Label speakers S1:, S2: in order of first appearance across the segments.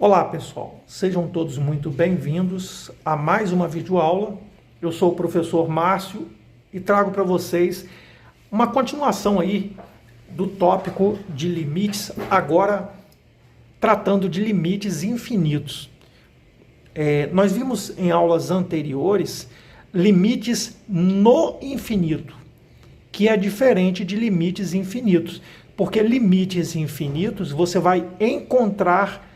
S1: Olá pessoal, sejam todos muito bem-vindos a mais uma videoaula. Eu sou o professor Márcio e trago para vocês uma continuação aí do tópico de limites, agora tratando de limites infinitos. Nós vimos em aulas anteriores limites no infinito, que é diferente de limites infinitos, porque limites infinitos você vai encontrar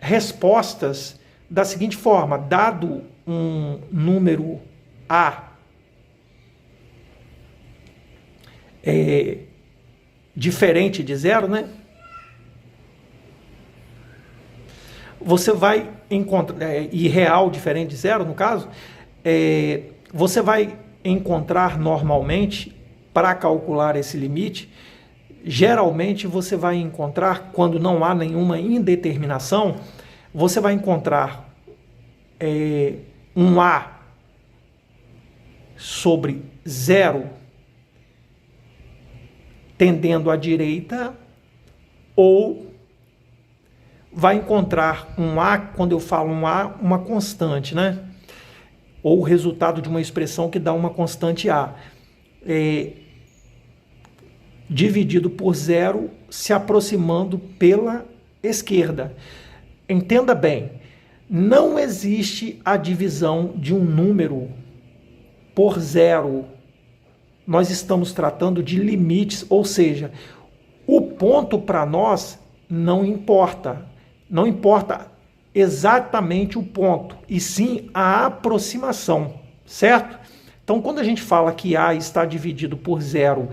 S1: respostas da seguinte forma: dado um número A diferente de zero, né? Você vai encontrar, e real diferente de zero, no caso, você vai encontrar normalmente, para calcular esse limite, geralmente você vai encontrar, quando não há nenhuma indeterminação, você vai encontrar um A sobre zero tendendo à direita, ou vai encontrar um A, quando eu falo um A, uma constante, né? Ou o resultado de uma expressão que dá uma constante A. Dividido por zero, se aproximando pela esquerda. Entenda bem, não existe a divisão de um número por zero. Nós estamos tratando de limites, ou seja, o ponto para nós não importa. Não importa exatamente o ponto, e sim a aproximação, certo? Então, quando a gente fala que A está dividido por zero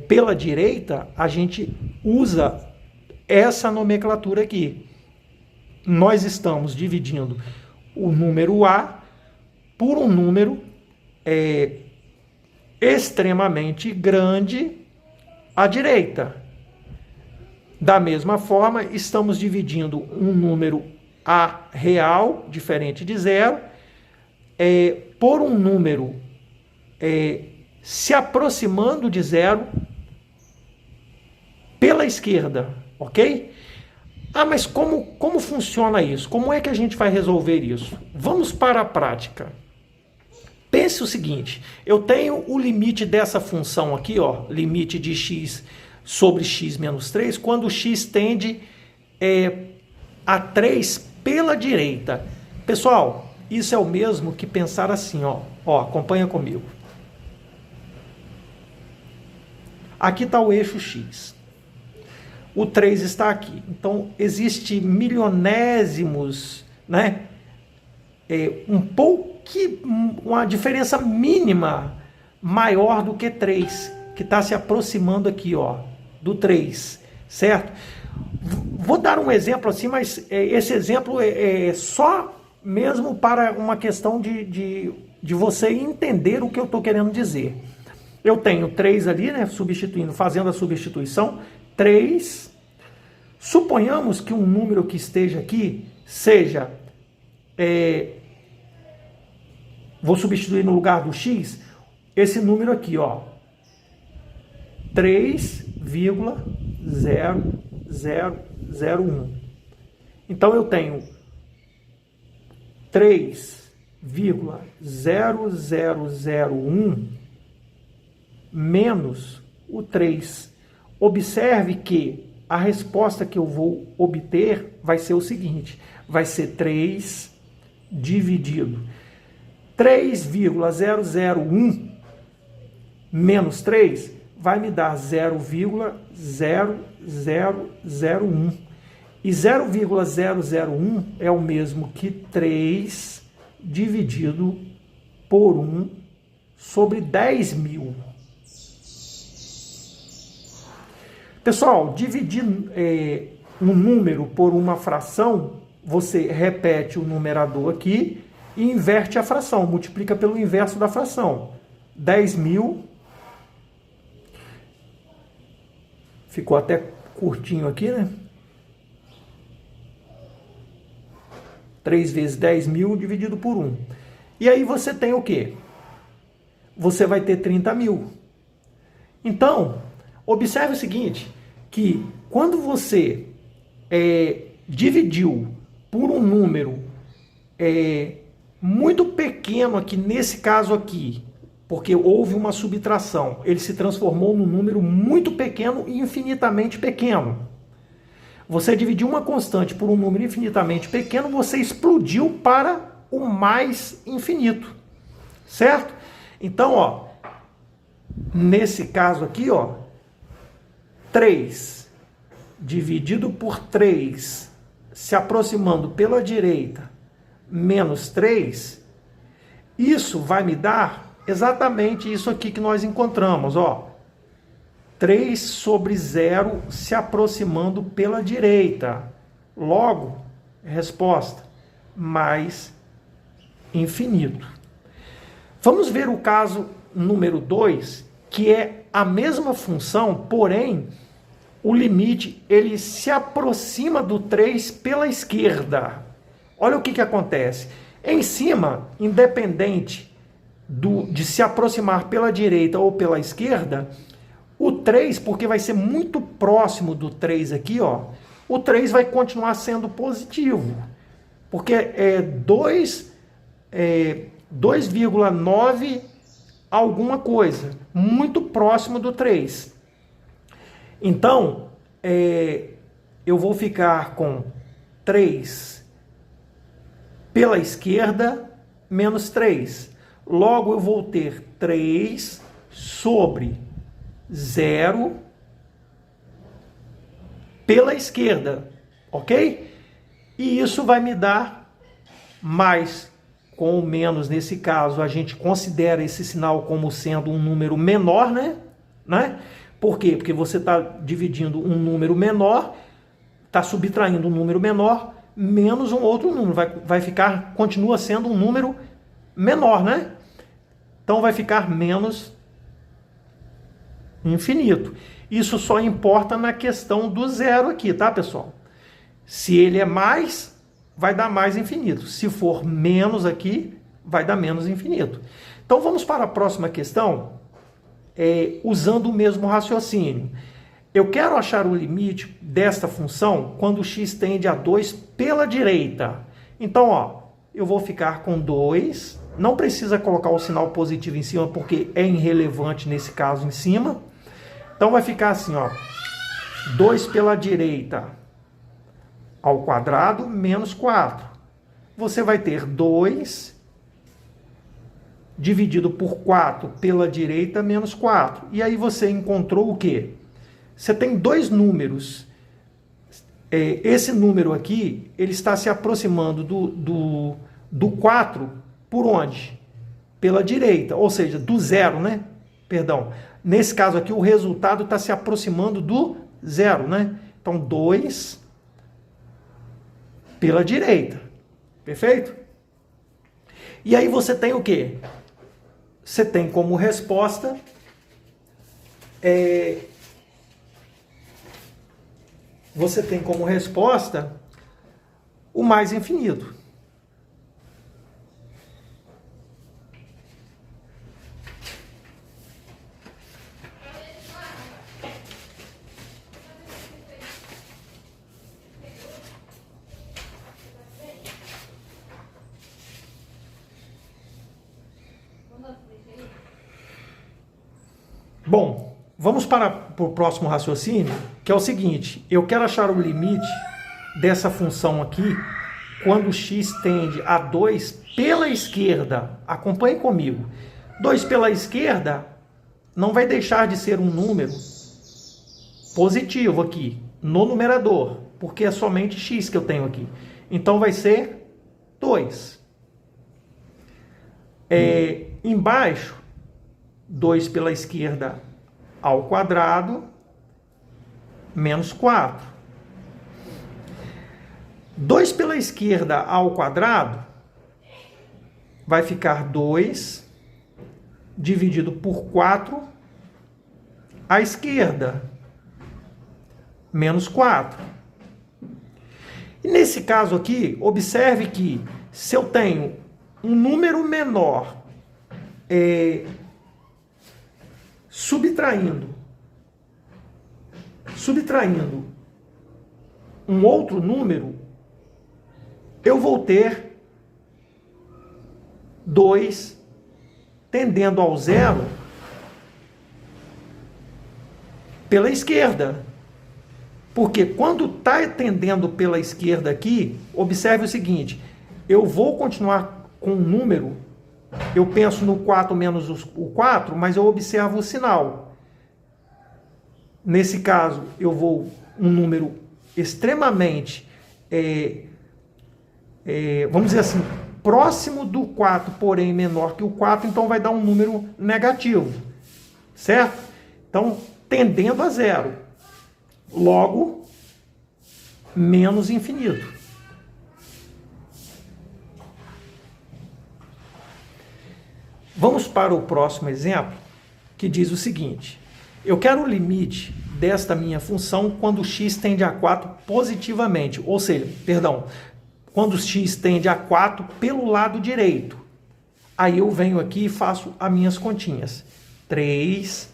S1: pela direita, a gente usa essa nomenclatura aqui. Nós estamos dividindo o número A por um número extremamente grande à direita. Da mesma forma, estamos dividindo um número A real, diferente de zero, por um número se aproximando de zero pela esquerda, ok? Ah, mas como funciona isso? Como é que a gente vai resolver isso? Vamos para a prática. Pense o seguinte: eu tenho o limite dessa função aqui, ó, limite de x sobre x menos 3, quando x tende a 3 pela direita. Pessoal, isso é o mesmo que pensar assim, ó, acompanha comigo. Aqui está o eixo x. O 3 está aqui. Então, existe milionésimos, né? Uma diferença mínima maior do que 3, que está se aproximando aqui, ó, do 3, certo? Vou dar um exemplo assim, mas esse exemplo é só mesmo para uma questão de você entender o que eu estou querendo dizer. Eu tenho 3 ali, né, fazendo a substituição, 3. Suponhamos que um número que esteja aqui seja, vou substituir no lugar do x, esse número aqui, ó, 3,0001. Então eu tenho 3,0001 menos o 3. Observe que a resposta que eu vou obter vai ser o seguinte: vai ser 3 dividido 3,001 menos 3 vai me dar 0,0001. E 0,001 é o mesmo que 3 dividido por 1 sobre 10.000. Pessoal, dividir um número por uma fração, você repete o numerador aqui e inverte a fração, multiplica pelo inverso da fração. 10.000, ficou até curtinho aqui, né? 3 vezes 10.000 dividido por 1. E aí você tem o quê? Você vai ter 30.000. Então, observe o seguinte, que quando você dividiu por um número muito pequeno aqui, nesse caso aqui, porque houve uma subtração, ele se transformou num número muito pequeno e infinitamente pequeno. Você dividiu uma constante por um número infinitamente pequeno, você explodiu para o mais infinito, certo? Então, ó, nesse caso aqui, ó, 3 dividido por 3, se aproximando pela direita, menos 3, isso vai me dar exatamente isso aqui que nós encontramos, ó. 3 sobre 0 se aproximando pela direita. Logo, resposta, mais infinito. Vamos ver o caso número 2, que é a mesma função, porém, o limite ele se aproxima do 3 pela esquerda. Olha o que acontece. Em cima, independente de se aproximar pela direita ou pela esquerda, o 3, porque vai ser muito próximo do 3 aqui, ó, o 3 vai continuar sendo positivo. Porque é 2,9 alguma coisa, muito próximo do 3. Então, eu vou ficar com 3 pela esquerda menos 3. Logo, eu vou ter 3 sobre 0 pela esquerda, ok? E isso vai me dar mais com o menos. Nesse caso, a gente considera esse sinal como sendo um número menor, né? Por quê? Porque você está dividindo um número menor, está subtraindo um número menor, menos um outro número. Vai ficar, continua sendo um número menor, né? Então vai ficar menos infinito. Isso só importa na questão do zero aqui, tá, pessoal? Se ele é mais, vai dar mais infinito. Se for menos aqui, vai dar menos infinito. Então vamos para a próxima questão, usando o mesmo raciocínio. Eu quero achar o limite desta função quando x tende a 2 pela direita. Então, ó, eu vou ficar com 2. Não precisa colocar o sinal positivo em cima, porque é irrelevante nesse caso em cima. Então vai ficar assim, ó, 2 pela direita ao quadrado menos 4. Você vai ter 2 dividido por 4 pela direita menos 4. E aí você encontrou o quê? Você tem dois números. Esse número aqui, ele está se aproximando do 4 por onde? Pela direita, ou seja, do zero, né? Perdão. Nesse caso aqui, o resultado está se aproximando do zero, né? Então, 2 pela direita. Perfeito? E aí você tem o quê? Você tem como resposta o mais infinito. Bom, vamos para o próximo raciocínio, que é o seguinte: eu quero achar o limite dessa função aqui quando x tende a 2 pela esquerda. Acompanhe comigo. 2 pela esquerda não vai deixar de ser um número positivo aqui no numerador, porque é somente x que eu tenho aqui. Então vai ser 2. Embaixo, 2 pela esquerda ao quadrado, menos 4. 2 pela esquerda ao quadrado vai ficar 2 dividido por 4 à esquerda, menos 4. E nesse caso aqui, observe que se eu tenho um número menor subtraindo um outro número, eu vou ter 2 tendendo ao zero pela esquerda. Porque quando está tendendo pela esquerda aqui, observe o seguinte, eu vou continuar com um número, eu penso no 4 menos o 4, mas eu observo o sinal. Nesse caso, eu vou um número extremamente, vamos dizer assim, próximo do 4, porém menor que o 4, então vai dar um número negativo, certo? Então, tendendo a zero. Logo, menos infinito. Vamos para o próximo exemplo, que diz o seguinte. Eu quero o limite desta minha função quando x tende a 4 positivamente. Ou seja, quando x tende a 4 pelo lado direito. Aí eu venho aqui e faço as minhas continhas. 3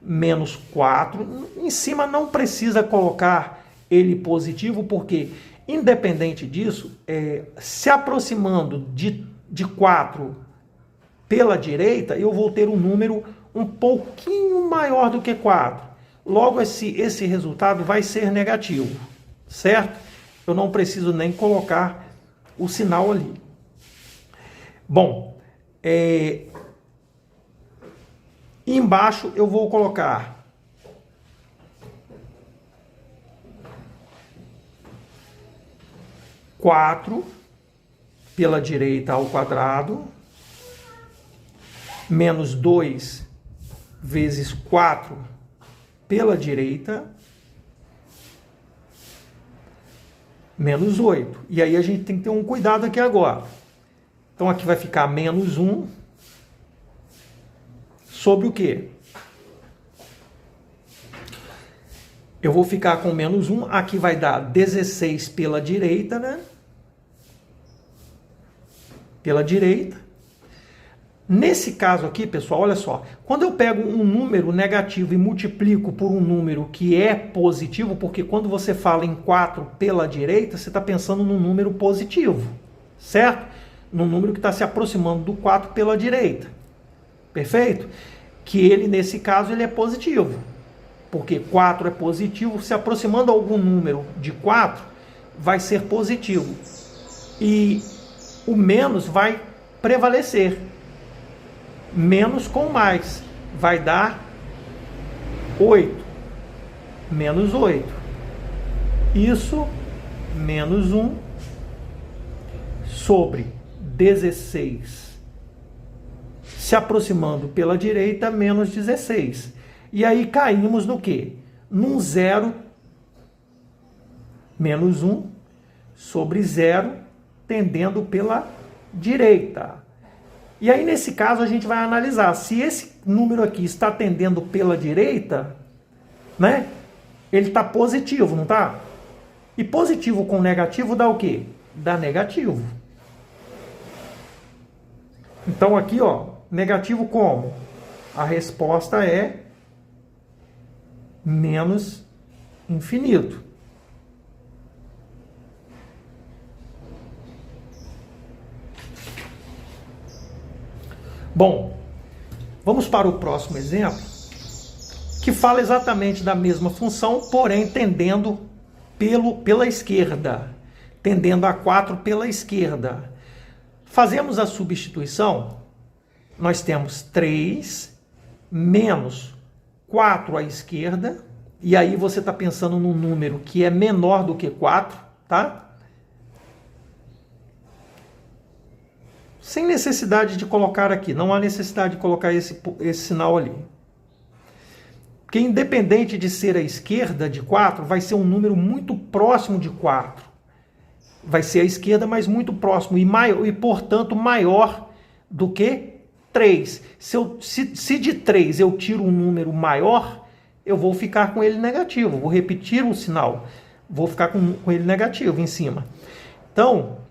S1: menos 4. Em cima não precisa colocar ele positivo, porque, independente disso, se aproximando de 4 pela direita, eu vou ter um número um pouquinho maior do que 4. Logo, esse resultado vai ser negativo, certo? Eu não preciso nem colocar o sinal ali. Bom, embaixo eu vou colocar 4 pela direita ao quadrado, menos 2 vezes 4 pela direita, menos 8. E aí a gente tem que ter um cuidado aqui agora. Então aqui vai ficar menos 1 sobre o quê? Eu vou ficar com menos 1, aqui vai dar 16 pela direita, né? Pela direita. Nesse caso aqui, pessoal, olha só. Quando eu pego um número negativo e multiplico por um número que é positivo, porque quando você fala em 4 pela direita, você está pensando num número positivo, certo? Num número que está se aproximando do 4 pela direita. Perfeito? Que ele, nesse caso, ele é positivo. Porque 4 é positivo, se aproximando algum número de 4, vai ser positivo. E o menos vai prevalecer. Menos com mais vai dar 8. Menos 8. Isso, menos 1 sobre 16. Se aproximando pela direita, menos 16. E aí caímos no quê? Num zero, menos 1 sobre 0, tendendo pela direita. E aí, nesse caso, a gente vai analisar se esse número aqui está tendendo pela direita, né? Ele está positivo, não está? E positivo com negativo dá o quê? Dá negativo. Então, aqui, ó, negativo como? A resposta é menos infinito. Bom, vamos para o próximo exemplo, que fala exatamente da mesma função, porém tendendo pela esquerda, tendendo a 4 pela esquerda. Fazemos a substituição, nós temos 3 menos 4 à esquerda, e aí você está pensando num número que é menor do que 4, tá? Sem necessidade de colocar aqui, não há necessidade de colocar esse sinal ali. Porque independente de ser a esquerda de 4, vai ser um número muito próximo de 4. Vai ser a esquerda, mas muito próximo e portanto, maior do que 3. Se de 3 eu tiro um número maior, eu vou ficar com ele negativo. Vou repetir o sinal. Vou ficar com ele negativo em cima. Então,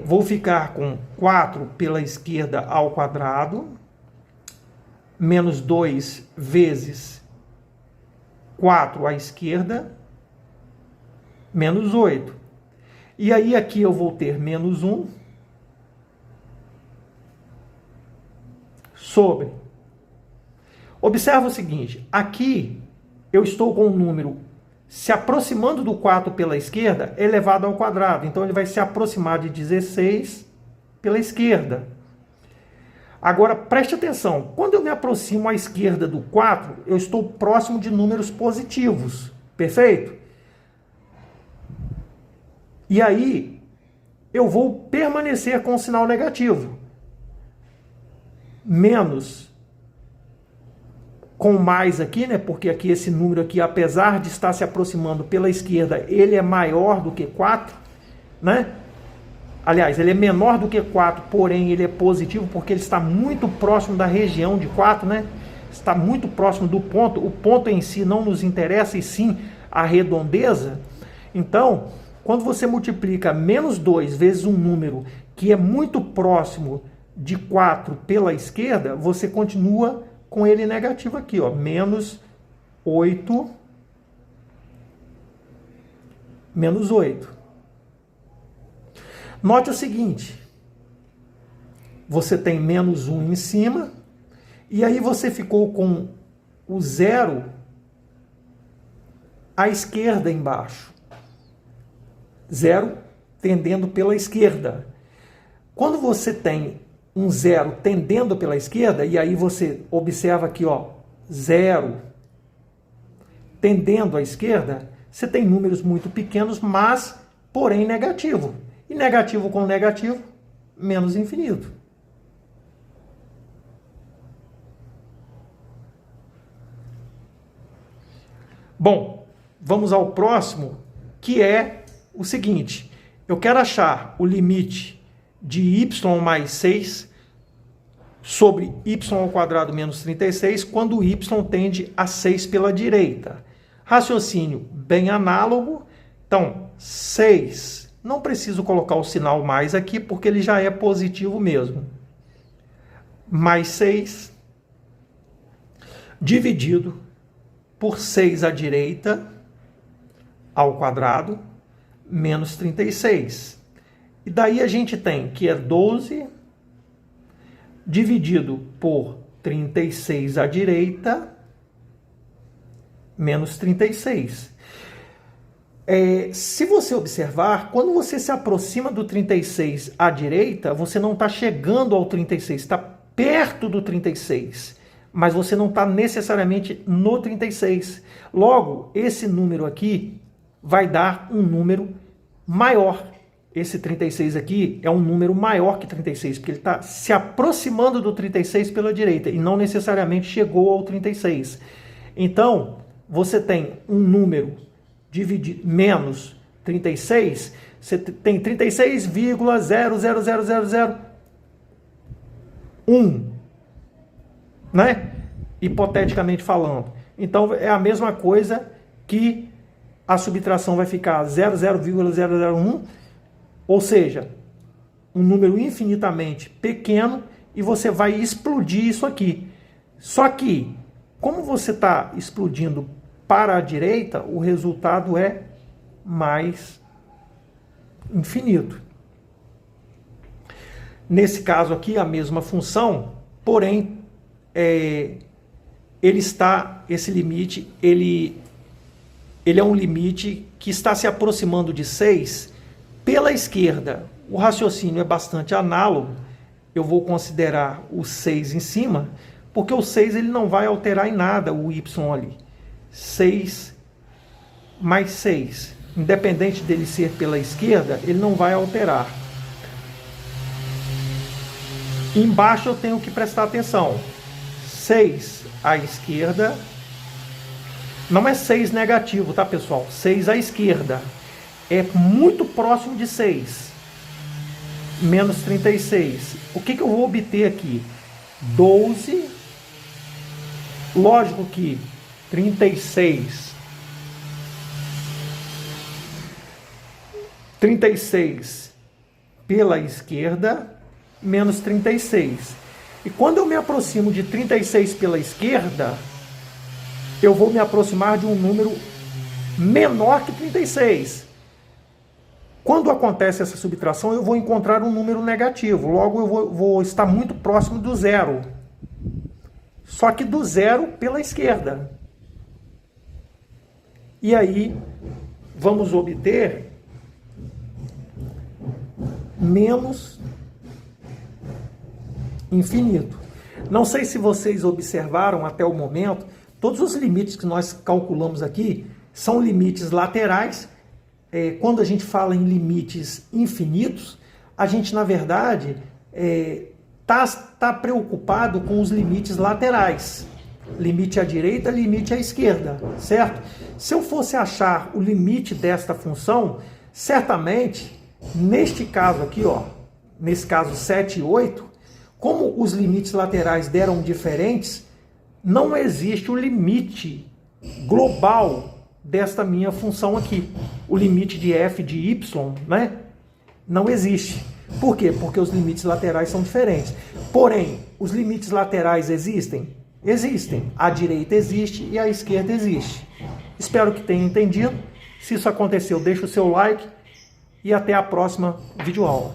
S1: vou ficar com 4 pela esquerda ao quadrado, menos 2 vezes 4 à esquerda, menos 8. E aí aqui eu vou ter menos 1 sobre. Observa o seguinte, aqui eu estou com um número se aproximando do 4 pela esquerda elevado ao quadrado. Então ele vai se aproximar de 16 pela esquerda. Agora preste atenção, quando eu me aproximo à esquerda do 4, eu estou próximo de números positivos, perfeito? E aí eu vou permanecer com o sinal negativo. Menos com mais aqui, né? Porque aqui esse número aqui, apesar de estar se aproximando pela esquerda, ele é maior do que 4, né? Aliás, ele é menor do que 4, porém ele é positivo porque ele está muito próximo da região de 4, né? Está muito próximo do ponto. O ponto em si não nos interessa, e sim a redondeza. Então, quando você multiplica menos 2 vezes um número que é muito próximo de 4 pela esquerda, você continua com ele negativo aqui, ó, menos 8, menos 8. Note o seguinte, você tem menos 1 em cima, e aí você ficou com o 0 à esquerda embaixo. 0 tendendo pela esquerda. Quando você tem um 0 tendendo pela esquerda, e aí você observa aqui, ó, 0 tendendo à esquerda, você tem números muito pequenos, mas, porém, negativo. E negativo com negativo, menos infinito. Bom, vamos ao próximo, que é o seguinte. Eu quero achar o limite de y mais 6 sobre y ao quadrado menos 36, quando y tende a 6 pela direita. Raciocínio bem análogo. Então, 6... Não preciso colocar o sinal mais aqui, porque ele já é positivo mesmo. Mais 6 dividido por 6 à direita ao quadrado menos 36. E daí a gente tem que é 12 dividido por 36 à direita menos 36. Se você observar, quando você se aproxima do 36 à direita, você não está chegando ao 36, está perto do 36, mas você não está necessariamente no 36. Logo, esse número aqui vai dar um número maior. Esse 36 aqui é um número maior que 36, porque ele está se aproximando do 36 pela direita e não necessariamente chegou ao 36. Então, você tem um número dividir menos 36, você tem 36,00001, né? Hipoteticamente falando. Então é a mesma coisa que a subtração vai ficar 0,001, ou seja, um número infinitamente pequeno, e você vai explodir isso aqui. Só que, como você está explodindo para a direita, o resultado é mais infinito. Nesse caso aqui, a mesma função, porém, esse limite, ele é um limite que está se aproximando de 6 pela esquerda. O raciocínio é bastante análogo. Eu vou considerar o 6 em cima, porque o 6 ele não vai alterar em nada o y ali. 6 mais 6, independente dele ser pela esquerda, ele não vai alterar. Embaixo eu tenho que prestar atenção. 6 à esquerda, não é 6 negativo, tá, pessoal? 6 à esquerda é muito próximo de 6, menos 36. O que eu vou obter aqui? 12, lógico que 36 pela esquerda, menos 36. E quando eu me aproximo de 36 pela esquerda, eu vou me aproximar de um número menor que 36. Quando acontece essa subtração, eu vou encontrar um número negativo. Logo, eu vou estar muito próximo do zero. Só que do zero pela esquerda. E aí, vamos obter menos infinito. Não sei se vocês observaram até o momento, todos os limites que nós calculamos aqui são limites laterais. Quando a gente fala em limites infinitos, a gente, na verdade, tá preocupado com os limites laterais. Limite à direita, limite à esquerda, certo? Se eu fosse achar o limite desta função, certamente, neste caso aqui, ó, nesse caso 7 e 8, como os limites laterais deram diferentes, não existe o limite global desta minha função aqui. O limite de f de y, né? Não existe. Por quê? Porque os limites laterais são diferentes. Porém, os limites laterais existem? Existem. A direita existe e a esquerda existe. Espero que tenha entendido. Se isso aconteceu, deixa o seu like e até a próxima videoaula.